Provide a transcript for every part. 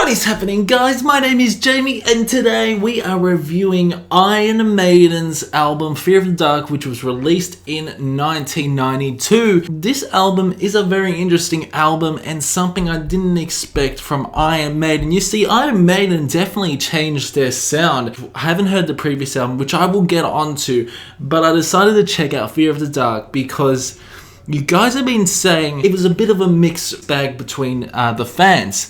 What is happening, guys? My name is Jamie and today we are reviewing Iron Maiden's album Fear of the Dark, which was released in 1992. This album is a very interesting album and something I didn't expect from Iron Maiden. You see, Iron Maiden definitely changed their sound. I haven't heard the previous album, which I will get onto, but I decided to check out Fear of the Dark because you guys have been saying it was a bit of a mixed bag between the fans.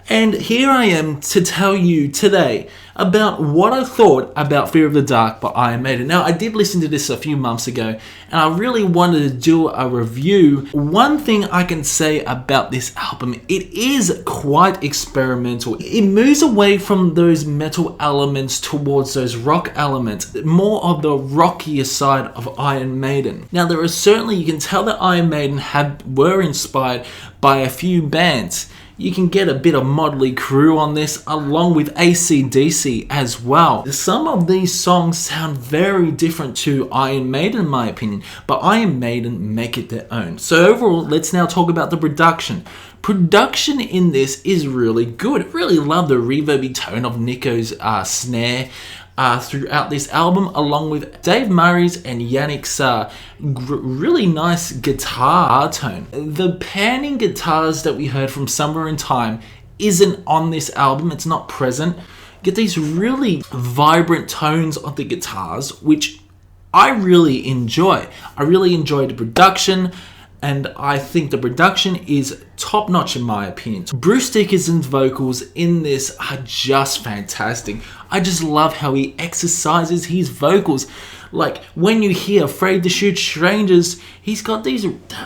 And here I am to tell you today about what I thought about Fear of the Dark by Iron Maiden. Now, I did listen to this a few months ago, and I really wanted to do a review. One thing I can say about this album, it is quite experimental. It moves away from those metal elements towards those rock elements, more of the rockier side of Iron Maiden. Now, there are certainly, you can tell that Iron Maiden were inspired by a few bands. You can get a bit of Motley Crue on this, along with AC/DC as well. Some of these songs sound very different to Iron Maiden in my opinion, but Iron Maiden make it their own. So overall, let's now talk about the production. Production in this is really good. Really love the reverby tone of Nico's snare throughout this album, along with Dave Murray's and Yannick's really nice guitar tone. The panning guitars that we heard from Summer in Time isn't on this album, it's not present. You get these really vibrant tones of the guitars, which I really enjoy. I really enjoy the production, and I think the production is top notch in my opinion. Bruce Dickinson's vocals in this are just fantastic. I just love how he exercises his vocals. Like when you hear Afraid to Shoot Strangers, he's got these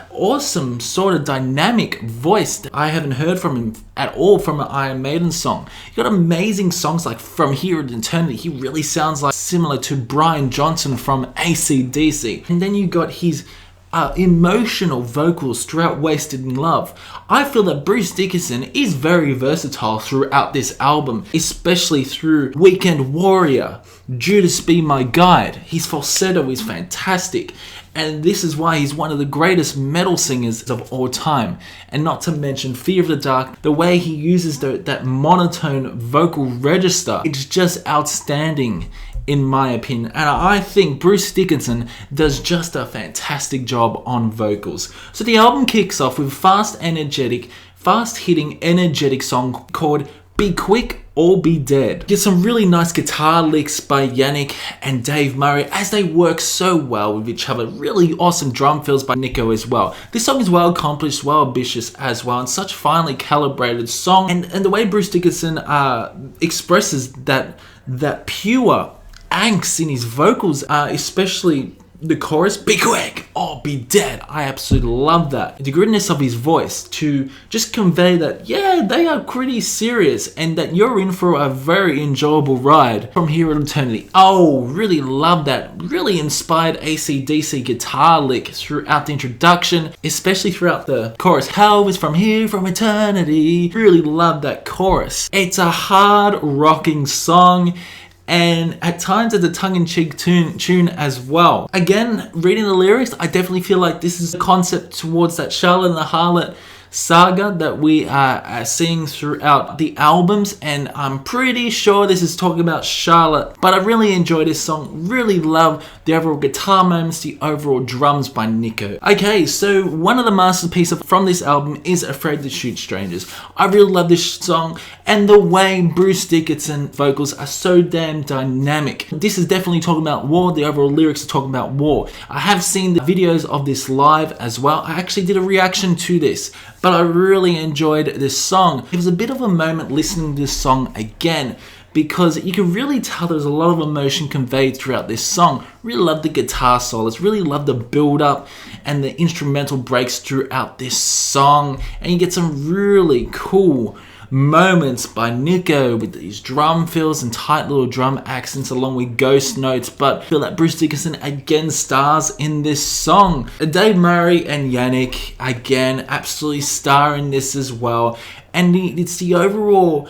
awesome sort of dynamic voice that I haven't heard from him at all from an Iron Maiden song. He got amazing songs like From Here to Eternity. He really sounds like similar to Brian Johnson from AC/DC. And then you got his emotional vocals throughout Wasted in Love. I feel that Bruce Dickinson is very versatile throughout this album, especially through Weekend Warrior, Judas Be My Guide. His falsetto is fantastic, and this is why he's one of the greatest metal singers of all time. And not to mention Fear of the Dark, the way he uses that monotone vocal register, it's just outstanding in my opinion, and I think Bruce Dickinson does just a fantastic job on vocals. So the album kicks off with fast-hitting, energetic song called Be Quick or Be Dead. Get some really nice guitar licks by Yannick and Dave Murray as they work so well with each other. Really awesome drum fills by Nico as well. This song is well accomplished, well ambitious as well, and such finely calibrated song. And the way Bruce Dickinson expresses that pure angst in his vocals, especially the chorus, be quick or be dead. I absolutely love that. The grittiness of his voice to just convey that, yeah, they are pretty serious and that you're in for a very enjoyable ride from here to eternity. Oh, really love that. Really inspired AC/DC guitar lick throughout the introduction, especially throughout the chorus. Hell is from here from eternity. Really love that chorus. It's a hard rocking song, and at times it's a tongue-in-cheek tune as well. Again, reading the lyrics, I definitely feel like this is a concept towards that Charlotte and the Harlot saga that we are seeing throughout the albums, and I'm pretty sure this is talking about Charlotte. But I really enjoy this song, really love the overall guitar moments, the overall drums by Nico. Okay, so one of the masterpieces from this album is Afraid to Shoot Strangers. I really love this song, and the way Bruce Dickinson vocals are so damn dynamic. This is definitely talking about war. The overall lyrics are talking about war. I have seen the videos of this live as well. I actually did a reaction to this, but I really enjoyed this song. It was a bit of a moment listening to this song again, because you can really tell there's a lot of emotion conveyed throughout this song. Really love the guitar solos, really love the build up and the instrumental breaks throughout this song, and you get some really cool moments by Nico with these drum fills and tight little drum accents along with ghost notes. But I feel that Bruce Dickinson again stars in this song. Dave Murray and Yannick again absolutely star in this as well, and it's the overall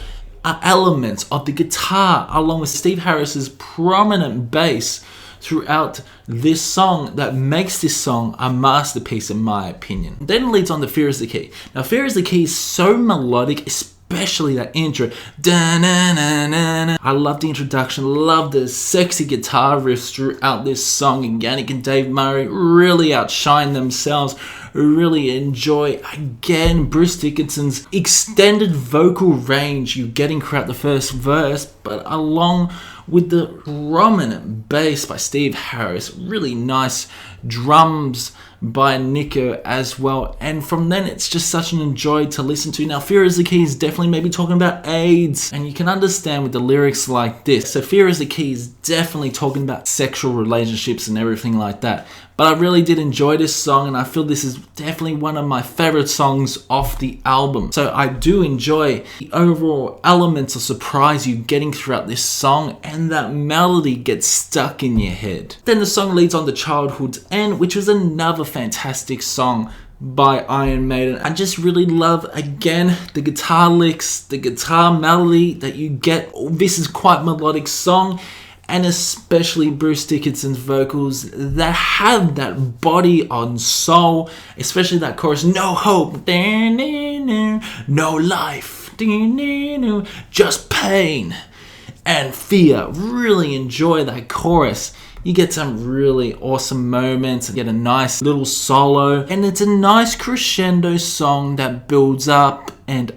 elements of the guitar along with Steve Harris's prominent bass throughout this song that makes this song a masterpiece in my opinion. Then it leads on to Fear is the Key. Now Fear is the Key is so melodic, especially especially that intro. Da-na-na-na-na. I love the introduction, love the sexy guitar riffs throughout this song, and Yannick and Dave Murray really outshine themselves. Really enjoy, again, Bruce Dickinson's extended vocal range you're getting throughout the first verse, but along with the prominent bass by Steve Harris, really nice drums by Nico as well, and from then it's just such an enjoy to listen to. Now, Fear is the Key is definitely maybe talking about AIDS, and you can understand with the lyrics like this. So Fear is the Key is definitely talking about sexual relationships and everything like that. But I really did enjoy this song, and I feel this is definitely one of my favorite songs off the album. So I do enjoy the overall elements of surprise you're getting throughout this song, and that melody gets stuck in your head. Then the song leads on to Childhood's End, which was another fantastic song by Iron Maiden. I just really love, again, the guitar licks, the guitar melody that you get. This is quite a melodic song, and especially Bruce Dickinson's vocals that have that body on soul, especially that chorus, no hope, no life, just pain and fear. Really enjoy that chorus. You get some really awesome moments, you get a nice little solo, and it's a nice crescendo song that builds up, and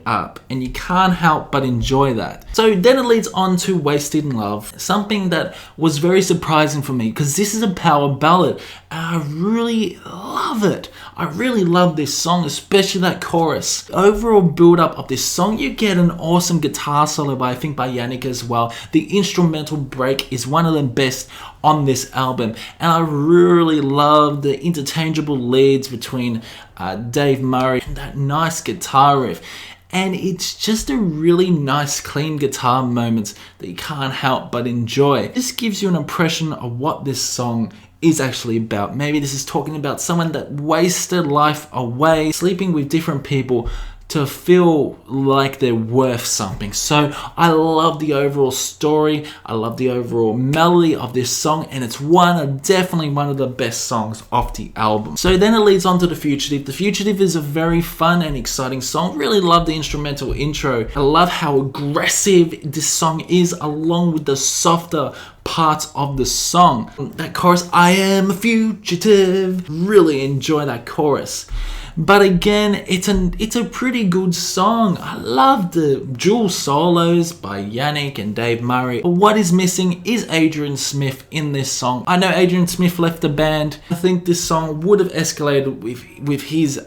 you can't help but enjoy that. So then it leads on to Wasted in Love, something that was very surprising for me because this is a power ballad and I really love it. I really love this song, especially that chorus. The overall build up of this song, you get an awesome guitar solo by Yannick as well. The instrumental break is one of the best on this album, and I really love the interchangeable leads between Dave Murray and that nice guitar riff. And it's just a really nice clean guitar moments that you can't help but enjoy. This gives you an impression of what this song is actually about. Maybe this is talking about someone that wasted life away, sleeping with different people to feel like they're worth something. So I love the overall story, I love the overall melody of this song, and it's definitely one of the best songs off the album. So then it leads on to The Fugitive. The Fugitive is a very fun and exciting song. Really love the instrumental intro. I love how aggressive this song is along with the softer parts of the song. That chorus, I am a fugitive, really enjoy that chorus. But again, it's a pretty good song. I love the dual solos by Yannick and Dave Murray. But what is missing is Adrian Smith in this song. I know Adrian Smith left the band. I think this song would have escalated with his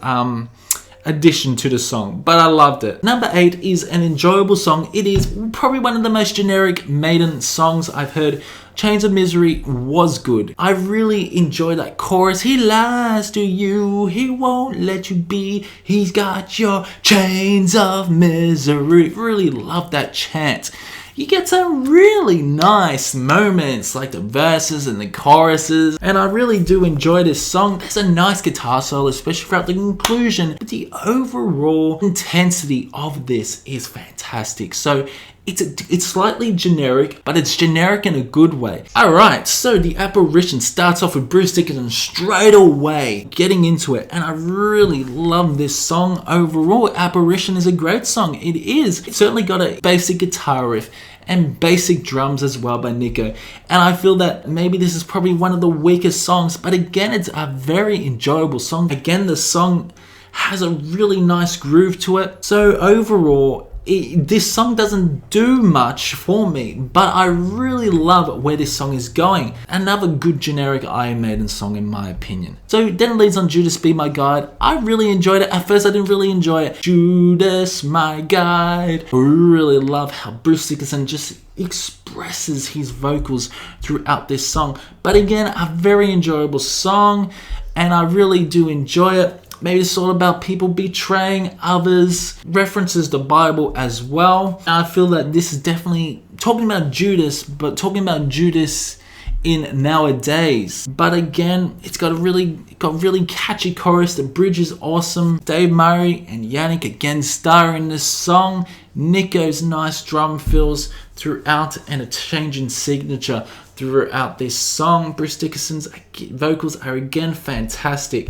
addition to the song, but I loved it. Number 8 is an enjoyable song. It is probably one of the most generic Maiden songs I've heard. Chains of Misery was good. I really enjoy that chorus. He lies to you, he won't let you be, he's got your chains of misery. Really love that chant. You get some really nice moments like the verses and the choruses, and I really do enjoy this song. There's a nice guitar solo, especially throughout the conclusion, but the overall intensity of this is fantastic. So it's slightly generic, but it's generic in a good way. Alright, so The Apparition starts off with Bruce Dickinson straight away getting into it, and I really love this song overall. Apparition is a great song. It is. It's certainly got a basic guitar riff and basic drums as well by Nico, and I feel that maybe this is probably one of the weakest songs, but again, it's a very enjoyable song. Again, the song has a really nice groove to it. So overall, this song doesn't do much for me, but I really love where this song is going. Another good generic Iron Maiden song in my opinion. So then it leads on Judas Be My Guide. I really enjoyed it. At first I didn't really enjoy it. Judas My Guide. I really love how Bruce Dickinson just expresses his vocals throughout this song. But again, a very enjoyable song, and I really do enjoy it. Maybe it's all about people betraying others, references the Bible as well. And I feel that this is definitely talking about Judas, but talking about Judas in nowadays. But again, it's got a really catchy chorus. The bridge is awesome. Dave Murray and Yannick again star in this song. Nico's nice drum fills throughout and a change in signature throughout this song. Bruce Dickinson's vocals are again fantastic.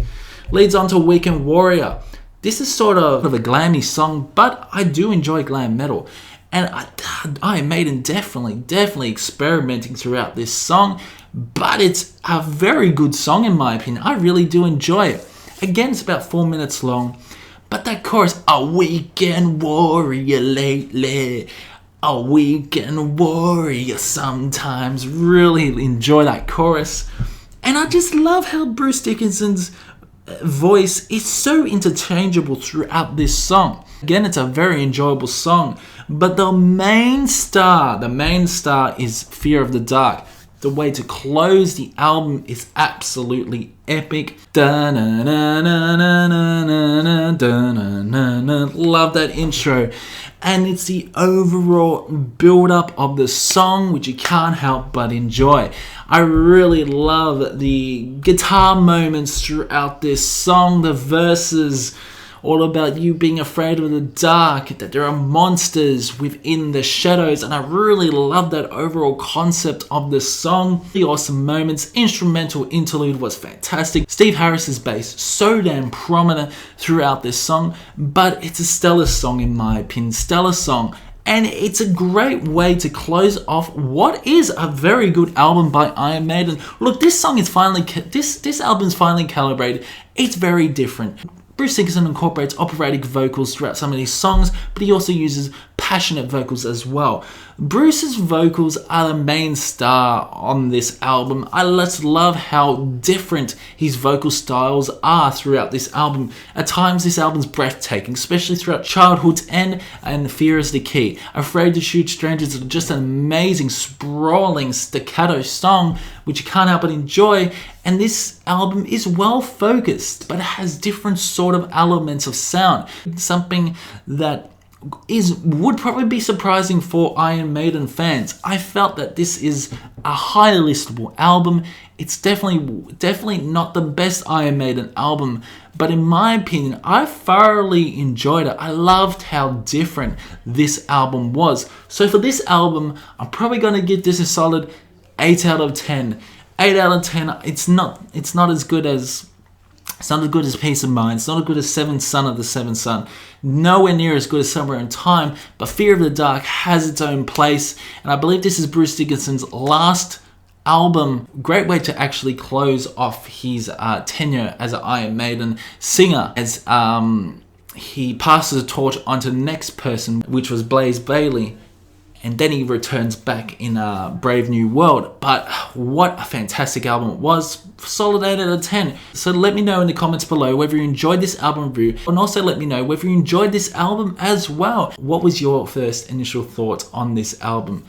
Leads on to Weekend Warrior. This is sort of a glammy song, but I do enjoy glam metal. And Iron Maiden definitely experimenting throughout this song, but it's a very good song in my opinion. I really do enjoy it. Again, it's about 4 minutes long, but that chorus, a weekend warrior lately, a weekend warrior sometimes, really enjoy that chorus. And I just love how Bruce Dickinson's voice is so interchangeable throughout this song. Again, it's a very enjoyable song, but the main star is Fear of the Dark. The way to close the album is absolutely epic. Love that intro. And it's the overall build-up of the song, which you can't help but enjoy. I really love the guitar moments throughout this song. The verses, all about you being afraid of the dark, that there are monsters within the shadows, and I really love that overall concept of the song. The awesome moments, instrumental interlude was fantastic. Steve Harris's bass, so damn prominent throughout this song, but it's a stellar song in my opinion, stellar song. And it's a great way to close off what is a very good album by Iron Maiden. Look, this album's finally calibrated. It's very different. Bruce Dickinson incorporates operatic vocals throughout some of these songs, but he also uses passionate vocals as well. Bruce's vocals are the main star on this album. I just love how different his vocal styles are throughout this album. At times, this album's breathtaking, especially throughout Childhood's End and Fear is the Key. Afraid to Shoot Strangers is just an amazing, sprawling staccato song, which you can't help but enjoy. And this album is well focused, but it has different sort of elements of sound. Something that would probably be surprising for Iron Maiden fans. I felt that this is a highly listenable album. It's definitely not the best Iron Maiden album, but in my opinion, I thoroughly enjoyed it. I loved how different this album was. So for this album, I'm probably going to give this a solid 8 out of 10. 8 out of 10. It's not as good as Peace of Mind. It's not as good as Seventh Son of the Seventh Son. Nowhere near as good as Somewhere in Time. But Fear of the Dark has its own place. And I believe this is Bruce Dickinson's last album. Great way to actually close off his tenure as an Iron Maiden singer. As he passes the torch onto the next person, which was Blaze Bayley. And then he returns back in Brave New World. But what a fantastic album it was. Solid 8 out of 10. So let me know in the comments below whether you enjoyed this album review. And also let me know whether you enjoyed this album as well. What was your first initial thoughts on this album?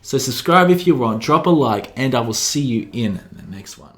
So subscribe if you want, drop a like, and I will see you in the next one.